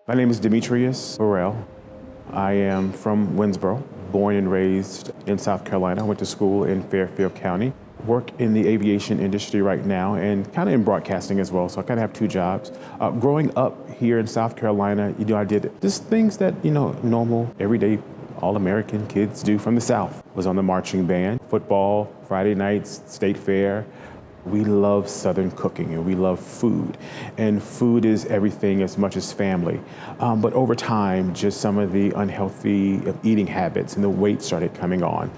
My name is DeMetrius Burrell. I am from Winsboro, born and raised in South Carolina. I went to school in Fairfield County. Work in the aviation industry right now and kind of in broadcasting as well, so I kind of have two jobs. Growing up here in South Carolina, I did just things that, normal, everyday, all-American kids do from the South. Was on the marching band, football, Friday nights, state fair. We love Southern cooking and we love food. And food is everything as much as family. But over time, just some of the unhealthy eating habits and the weight started coming on.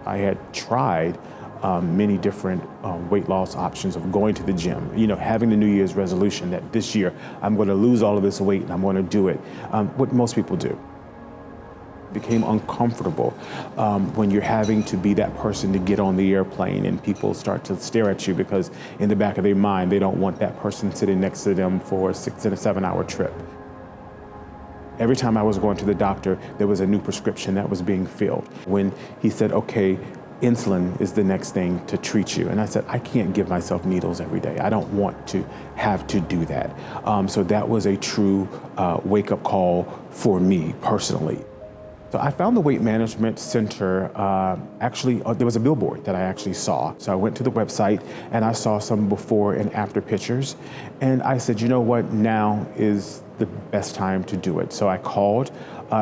I had tried many different weight loss options of going to the gym, having the New Year's resolution that this year I'm going to lose all of this weight and I'm going to do it, what most people do. Became uncomfortable when you're having to be that person to get on the airplane and people start to stare at you because in the back of their mind, they don't want that person sitting next to them for a 6 and a 7 hour trip. Every time I was going to the doctor, there was a new prescription that was being filled. When he said, okay, insulin is the next thing to treat you. And I said, I can't give myself needles every day. I don't want to have to do that. So that was a true wake-up call for me personally. So I found the Weight Management Center, there was a billboard that I actually saw. So I went to the website and I saw some before and after pictures. And I said, you know what, now is the best time to do it. So I called,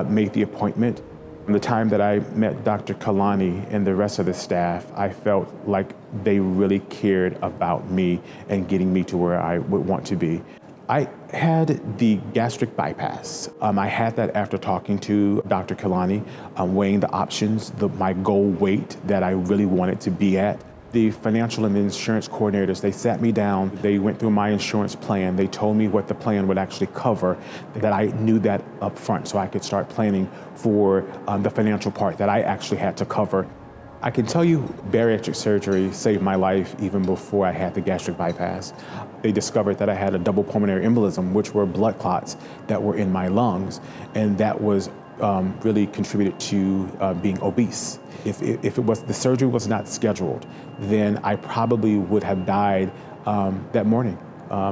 made the appointment. From the time that I met Dr. Kalani and the rest of the staff, I felt like they really cared about me and getting me to where I would want to be. I had the gastric bypass. I had that after talking to Dr. Kalani, weighing the options, my goal weight that I really wanted to be at. The financial and insurance coordinators, they sat me down, they went through my insurance plan, they told me what the plan would actually cover, that I knew that up front so I could start planning for the financial part that I actually had to cover. I can tell you bariatric surgery saved my life even before I had the gastric bypass. They discovered that I had a double pulmonary embolism, which were blood clots that were in my lungs, and that was really contributed to being obese. If the surgery was not scheduled, then I probably would have died that morning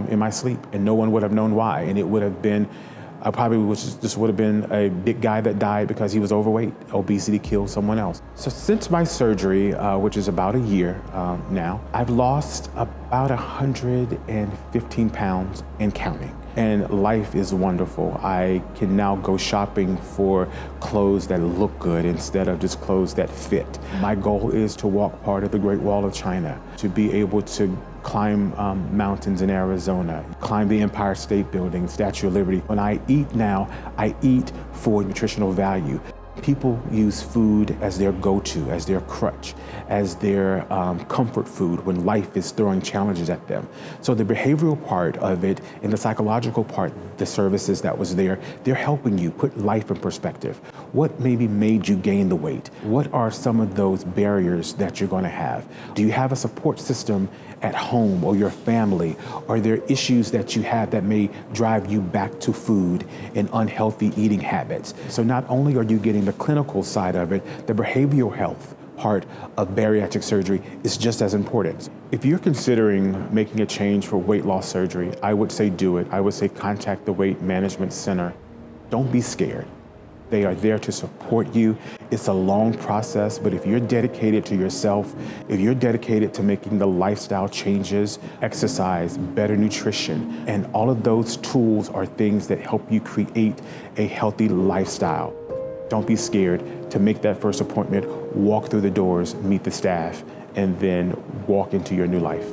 in my sleep, and no one would have known why, and it would have been I probably would have been a big guy that died because he was overweight. Obesity killed someone else. So since my surgery, which is about a year now, I've lost about 115 pounds and counting. And life is wonderful. I can now go shopping for clothes that look good instead of just clothes that fit. My goal is to walk part of the Great Wall of China, to be able to climb mountains in Arizona, climb the Empire State Building, Statue of Liberty. When I eat now, I eat for nutritional value. People use food as their go-to, as their crutch, as their comfort food when life is throwing challenges at them. So the behavioral part of it and the psychological part, the services that was there, they're helping you put life in perspective. What maybe made you gain the weight? What are some of those barriers that you're going to have? Do you have a support system at home or your family? Are there issues that you have that may drive you back to food and unhealthy eating habits? So not only are you getting the clinical side of it, the behavioral health part of bariatric surgery is just as important. If you're considering making a change for weight loss surgery, I would say do it. I would say contact the Weight Management Center. Don't be scared. They are there to support you. It's a long process, but if you're dedicated to yourself, if you're dedicated to making the lifestyle changes, exercise, better nutrition, and all of those tools are things that help you create a healthy lifestyle. Don't be scared to make that first appointment, walk through the doors, meet the staff, and then walk into your new life.